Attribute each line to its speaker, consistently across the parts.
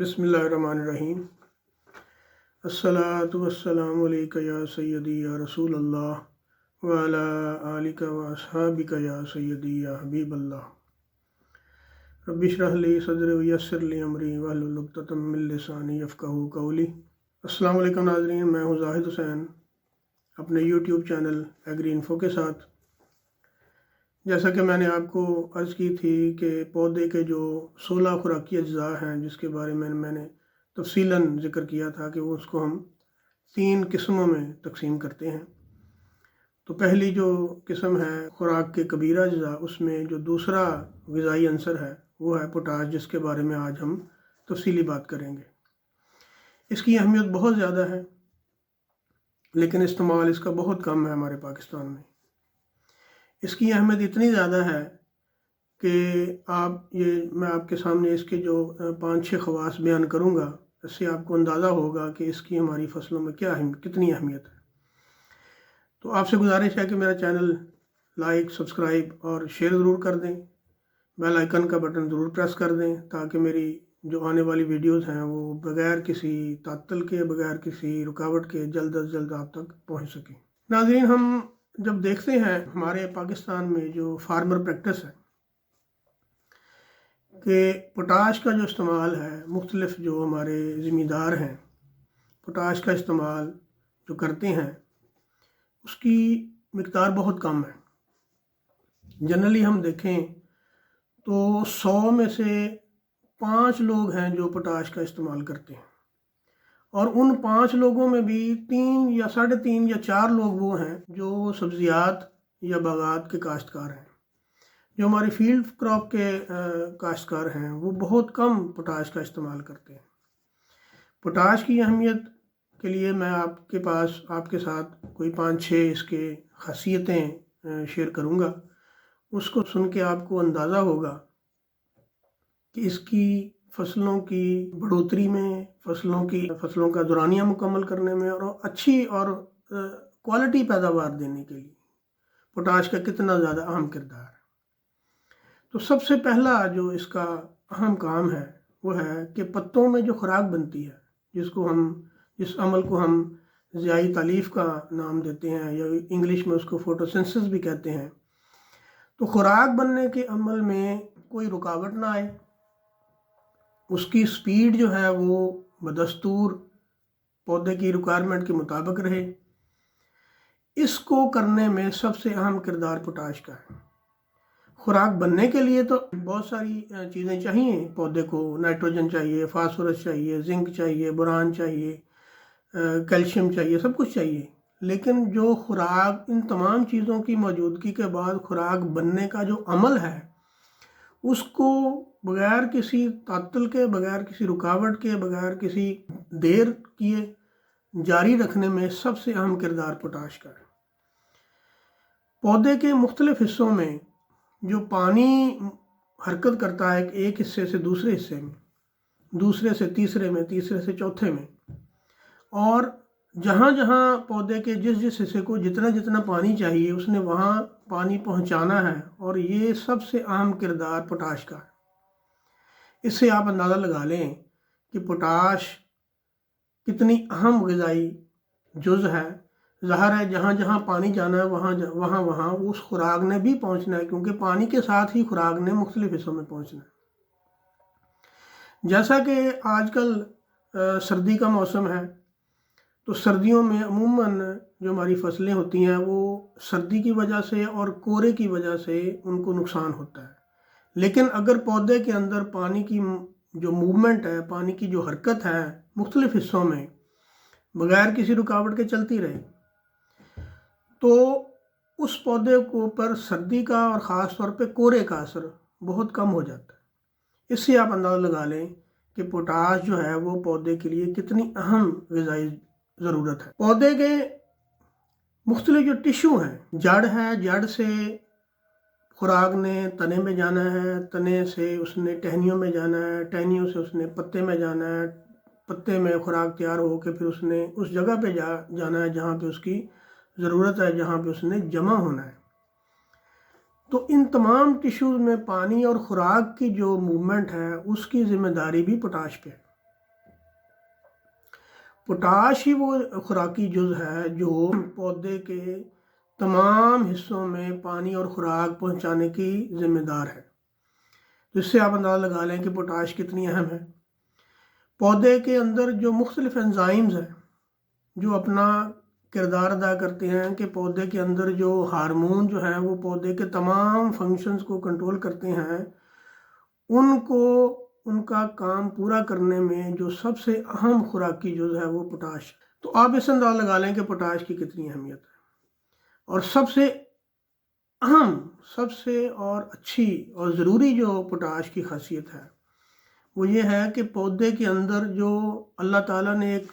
Speaker 1: بسم اللہ الرحمن الرحیم۔ الصلاۃ والسلام علیک یا سیدی یا رسول اللہ وعلی آلک و اصحابک یا سیدی یا حبیب اللہ۔ رب اشرح لی صدری ویسر لی امری واحلل عقدۃ من لسانی یفقہوا قولی۔ السلام علیکم ناظرین، میں ہوں زاہد حسین اپنے یوٹیوب چینل ایگری انفو کے ساتھ۔ جیسا کہ میں نے آپ کو عرض کی تھی کہ پودے کے جو 16 خوراکی اجزاء ہیں جس کے بارے میں نے تفصیلاً ذکر کیا تھا کہ اس کو ہم 3 قسموں میں تقسیم کرتے ہیں۔ تو پہلی جو قسم ہے خوراک کے کبیرہ اجزاء، اس میں جو دوسرا غذائی عنصر ہے وہ ہے پوٹاش، جس کے بارے میں آج ہم تفصیلی بات کریں گے۔ اس کی اہمیت بہت زیادہ ہے لیکن استعمال اس کا بہت کم ہے ہمارے پاکستان میں۔ اس کی اہمیت اتنی زیادہ ہے کہ میں آپ کے سامنے اس کے جو 5-6 خواص بیان کروں گا، اس سے آپ کو اندازہ ہوگا کہ اس کی ہماری فصلوں میں کتنی اہمیت ہے۔ تو آپ سے گزارش ہے کہ میرا چینل لائک، سبسکرائب اور شیئر ضرور کر دیں، بیل آئیکن کا بٹن ضرور پریس کر دیں تاکہ میری جو آنے والی ویڈیوز ہیں وہ بغیر کسی تعطل کے، بغیر کسی رکاوٹ کے جلد از جلد آپ تک پہنچ سکیں۔ ناظرین، ہم جب دیکھتے ہیں ہمارے پاکستان میں جو فارمر پریکٹس ہے کہ پوٹاش کا جو استعمال ہے، مختلف جو ہمارے زمیندار ہیں پوٹاش کا استعمال جو کرتے ہیں اس کی مقدار بہت کم ہے۔ جنرلی ہم دیکھیں تو 100 میں سے 5 لوگ ہیں جو پوٹاش کا استعمال کرتے ہیں، اور ان 5 لوگوں میں بھی 3 یا 3.5 یا 4 لوگ وہ ہیں جو سبزیات یا باغات کے کاشتکار ہیں۔ جو ہماری فیلڈ کراپ کے کاشتکار ہیں وہ بہت کم پوٹاش کا استعمال کرتے ہیں۔ پوٹاش کی اہمیت کے لیے میں آپ کے ساتھ کوئی 5-6 اس کے خاصیتیں شیئر کروں گا۔ اس کو سن کے آپ کو اندازہ ہوگا کہ اس کی فصلوں کی بڑھوتری میں، فصلوں کا دورانیہ مکمل کرنے میں اور اچھی اور کوالٹی پیداوار دینے کے لیے پوٹاش کا کتنا زیادہ اہم کردار ہے۔ تو سب سے پہلا جو اس کا اہم کام ہے وہ ہے کہ پتوں میں جو خوراک بنتی ہے، جس عمل کو ہم ضیائی تالیف کا نام دیتے ہیں یا انگلش میں اس کو فوٹوسنتھسس بھی کہتے ہیں، تو خوراک بننے کے عمل میں کوئی رکاوٹ نہ آئے، اس کی سپیڈ جو ہے وہ بدستور پودے کی ریکوائرمنٹ کے مطابق رہے۔ اس کو کرنے میں سب سے اہم کردار پوٹاش کا ہے۔ خوراک بننے کے لیے تو بہت ساری چیزیں چاہیے پودے کو، نائٹروجن چاہیے، فاسفورس چاہیے، زنک چاہیے، بوران چاہیے، کیلشیم چاہیے، سب کچھ چاہیے۔ لیکن جو خوراک، ان تمام چیزوں کی موجودگی کے بعد خوراک بننے کا جو عمل ہے، اس کو بغیر کسی تعطل کے، بغیر کسی رکاوٹ کے، بغیر کسی دیر کیے جاری رکھنے میں سب سے اہم کردار پوٹاش کا ہے۔ پودے کے مختلف حصوں میں جو پانی حرکت کرتا ہے ایک حصے سے دوسرے حصے میں، دوسرے سے تیسرے میں، تیسرے سے چوتھے میں، اور جہاں جہاں پودے کے جس حصے کو جتنا پانی چاہیے اس نے وہاں پانی پہنچانا ہے، اور یہ سب سے اہم کردار پوٹاش کا ہے۔ اس سے آپ اندازہ لگا لیں کہ پوٹاش کتنی اہم غذائی جز ہے۔ ظاہر ہے جہاں جہاں پانی جانا ہے وہاں اس خوراک نے بھی پہنچنا ہے، کیونکہ پانی کے ساتھ ہی خوراک نے مختلف حصوں میں پہنچنا ہے۔ جیسا کہ آج کل سردی کا موسم ہے، تو سردیوں میں عموماً جو ہماری فصلیں ہوتی ہیں وہ سردی کی وجہ سے اور کورے کی وجہ سے ان کو نقصان ہوتا ہے۔ لیکن اگر پودے کے اندر پانی کی جو موومنٹ ہے، پانی کی جو حرکت ہے مختلف حصوں میں بغیر کسی رکاوٹ کے چلتی رہے، تو اس پودے کو پر سردی کا اور خاص طور پہ کورے کا اثر بہت کم ہو جاتا ہے۔ اس سے آپ اندازہ لگا لیں کہ پوٹاش جو ہے وہ پودے کے لیے کتنی اہم غذائی ضرورت ہے۔ پودے کے مختلف جو ٹیشو ہیں، جڑ ہے، جڑ سے خوراک نے تنے میں جانا ہے، تنے سے اس نے ٹہنیوں میں جانا ہے، ٹہنیوں سے اس نے پتے میں جانا ہے، پتے میں خوراک تیار ہو کے پھر اس نے اس جگہ پہ جانا ہے جہاں پہ اس کی ضرورت ہے، جہاں پہ اس نے جمع ہونا ہے۔ تو ان تمام ٹیشوز میں پانی اور خوراک کی جو موومنٹ ہے اس کی ذمہ داری بھی پوٹاش پہ ہے۔ پوٹاش ہی وہ خوراکی جز ہے جو پودے کے تمام حصوں میں پانی اور خوراک پہنچانے کی ذمہ دار ہے۔ جس سے آپ اندازہ لگا لیں کہ پوٹاش کتنی اہم ہے۔ پودے کے اندر جو مختلف انزائمز ہیں جو اپنا کردار ادا کرتے ہیں کہ پودے کے اندر جو ہارمون جو ہیں وہ پودے کے تمام فنکشنز کو کنٹرول کرتے ہیں، ان کا کام پورا کرنے میں جو سب سے اہم خوراکی جز ہے وہ پوٹاش ہے۔ تو آپ اس اندازہ لگا لیں کہ پوٹاش کی کتنی اہمیت ہے۔ اور سب سے اہم، سب سے اور اچھی اور ضروری جو پوٹاش کی خاصیت ہے وہ یہ ہے کہ پودے کے اندر جو اللہ تعالیٰ نے ایک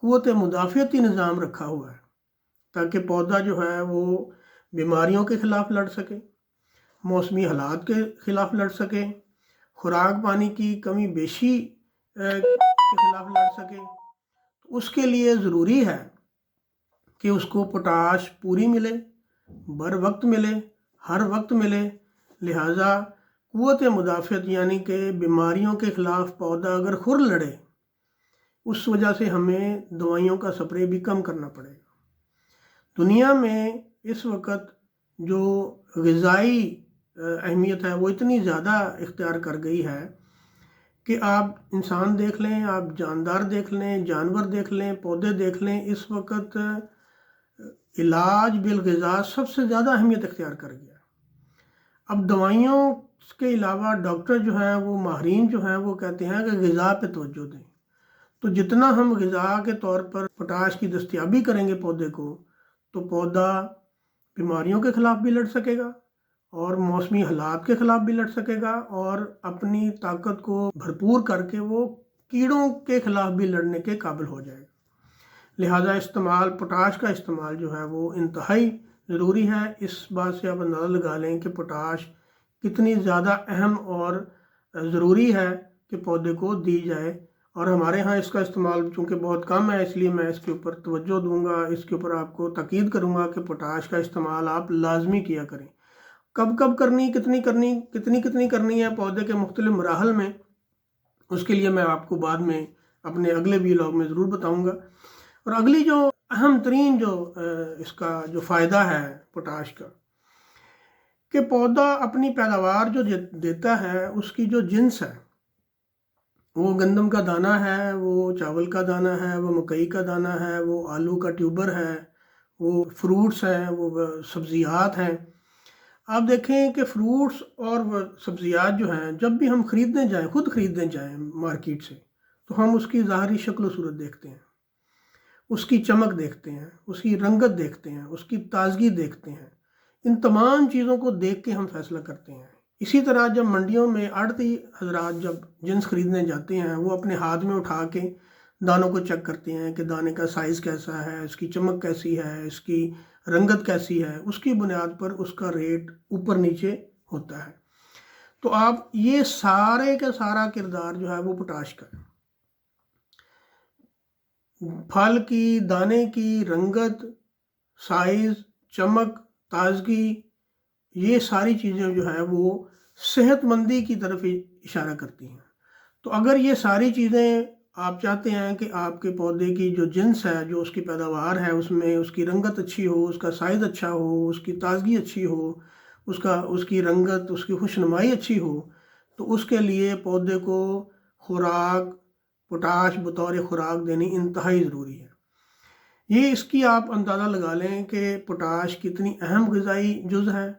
Speaker 1: قوت مدافعتی نظام رکھا ہوا ہے تاکہ پودا جو ہے وہ بیماریوں کے خلاف لڑ سکے، موسمی حالات کے خلاف لڑ سکے، خوراک پانی کی کمی بیشی کے خلاف لڑ سکے۔ اس کے لیے ضروری ہے کہ اس کو پوٹاش پوری ملے، بر وقت ملے، ہر وقت ملے۔ لہٰذا قوت مدافعت یعنی کہ بیماریوں کے خلاف پودا اگر خر لڑے، اس وجہ سے ہمیں دوائیوں کا سپرے بھی کم کرنا پڑے گا۔ دنیا میں اس وقت جو غذائی اہمیت ہے وہ اتنی زیادہ اختیار کر گئی ہے کہ آپ انسان دیکھ لیں، آپ جاندار دیکھ لیں، جانور دیکھ لیں، پودے دیکھ لیں، اس وقت علاج بالغذا سب سے زیادہ اہمیت اختیار کر گیا۔ اب دوائیوں کے علاوہ ڈاکٹر جو ہیں وہ ماہرین جو ہیں وہ کہتے ہیں کہ غذا پہ توجہ دیں۔ تو جتنا ہم غذا کے طور پر پوٹاش کی دستیابی کریں گے پودے کو، تو پودا بیماریوں کے خلاف بھی لڑ سکے گا اور موسمی حالات کے خلاف بھی لڑ سکے گا، اور اپنی طاقت کو بھرپور کر کے وہ کیڑوں کے خلاف بھی لڑنے کے قابل ہو جائے گا۔ لہٰذا پوٹاش کا استعمال جو ہے وہ انتہائی ضروری ہے۔ اس بات سے آپ اندازہ لگا لیں کہ پوٹاش کتنی زیادہ اہم اور ضروری ہے کہ پودے کو دی جائے، اور ہمارے ہاں اس کا استعمال چونکہ بہت کم ہے، اس لیے میں اس کے اوپر توجہ دوں گا، اس کے اوپر آپ کو تاکید کروں گا کہ پوٹاش کا استعمال آپ لازمی کیا کریں۔ کب کرنی، کتنی کرنی ہے پودے کے مختلف مراحل میں، اس کے لیے میں آپ کو بعد میں اپنے اگلے ویلاگ میں ضرور بتاؤں گا۔ اور اگلی جو اہم ترین جو اس کا جو فائدہ ہے پوٹاش کا، کہ پودا اپنی پیداوار جو دیتا ہے اس کی جو جنس ہے، وہ گندم کا دانہ ہے، وہ چاول کا دانہ ہے، وہ مکئی کا دانہ ہے، وہ آلو کا ٹیوبر ہے، وہ فروٹس ہیں، وہ سبزیات ہیں۔ آپ دیکھیں کہ فروٹس اور سبزیات جو ہیں جب بھی ہم خود خریدنے جائیں مارکیٹ سے، تو ہم اس کی ظاہری شکل و صورت دیکھتے ہیں، اس کی چمک دیکھتے ہیں، اس کی رنگت دیکھتے ہیں، اس کی تازگی دیکھتے ہیں۔ ان تمام چیزوں کو دیکھ کے ہم فیصلہ کرتے ہیں۔ اسی طرح جب منڈیوں میں آڑھتی حضرات جب جنس خریدنے جاتے ہیں، وہ اپنے ہاتھ میں اٹھا کے دانوں کو چیک کرتے ہیں کہ دانے کا سائز کیسا ہے، اس کی چمک کیسی ہے، اس کی رنگت کیسی ہے، اس کی بنیاد پر اس کا ریٹ اوپر نیچے ہوتا ہے۔ تو آپ یہ سارے کا سارا کردار جو ہے وہ پوٹاش کا ہے۔ پھل کی، دانے کی رنگت، سائز، چمک، تازگی، یہ ساری چیزیں جو ہے وہ صحت مندی کی طرف اشارہ کرتی ہیں۔ تو اگر یہ ساری چیزیں آپ چاہتے ہیں کہ آپ کے پودے کی جو جنس ہے، جو اس کی پیداوار ہے، اس میں اس کی رنگت اچھی ہو، اس کا سائز اچھا ہو، اس کی تازگی اچھی ہو، اس کی رنگت، اس کی خوشنمائی اچھی ہو، تو اس کے لیے پودے کو پوٹاش بطور خوراک دینی انتہائی ضروری ہے۔ یہ اس کی آپ اندازہ لگا لیں کہ پوٹاش کتنی اہم غذائی جز ہے،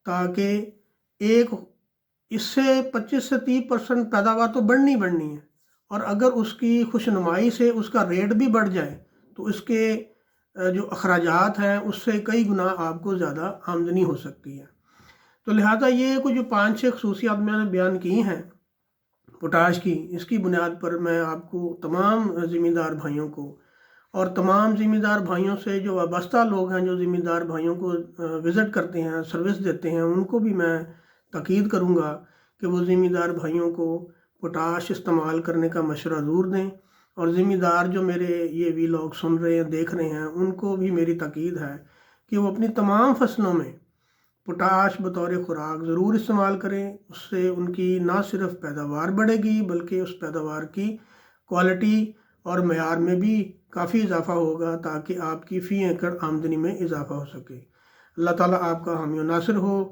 Speaker 1: تاکہ اس سے 25 سے 30% پیداوار تو بڑھنی ہے، اور اگر اس کی خوشنمائی سے اس کا ریٹ بھی بڑھ جائے تو اس کے جو اخراجات ہیں اس سے کئی گنا آپ کو زیادہ آمدنی ہو سکتی ہے۔ تو لہٰذا یہ کچھ جو 5-6 خصوصیات میں نے بیان کی ہیں پوٹاش کی، اس کی بنیاد پر میں آپ کو تمام ذمہ دار بھائیوں کو اور تمام ذمہ دار بھائیوں سے جو وابستہ لوگ ہیں، جو ذمہ دار بھائیوں کو وزٹ کرتے ہیں، سروس دیتے ہیں، ان کو بھی میں تاکید کروں گا کہ وہ ذمہ دار بھائیوں کو پوٹاش استعمال کرنے کا مشورہ ضرور دیں۔ اور ذمہ دار جو میرے یہ ویلاگ سن رہے ہیں، دیکھ رہے ہیں، ان کو بھی میری تاکید ہے کہ وہ اپنی تمام فصلوں میں پوٹاش بطور خوراک ضرور استعمال کریں۔ اس سے ان کی نہ صرف پیداوار بڑھے گی بلکہ اس پیداوار کی کوالٹی اور معیار میں بھی کافی اضافہ ہوگا تاکہ آپ کی فی ایکڑ آمدنی میں اضافہ ہو سکے۔ اللہ تعالیٰ آپ کا حامی و ناصر ہو۔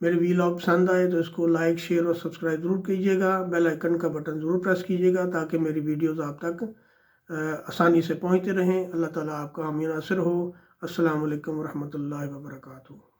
Speaker 1: میرے ویلاگ پسند آئے تو اس کو لائک، شیئر اور سبسکرائب ضرور کیجیے گا۔ بیل آئیکن کا بٹن ضرور پریس کیجیے گا تاکہ میری ویڈیوز آپ تک آسانی سے پہنچتے رہیں۔ اللہ تعالیٰ آپ کا حامی و ناصر ہو۔ السلام علیکم ورحمۃ اللہ وبرکاتہ۔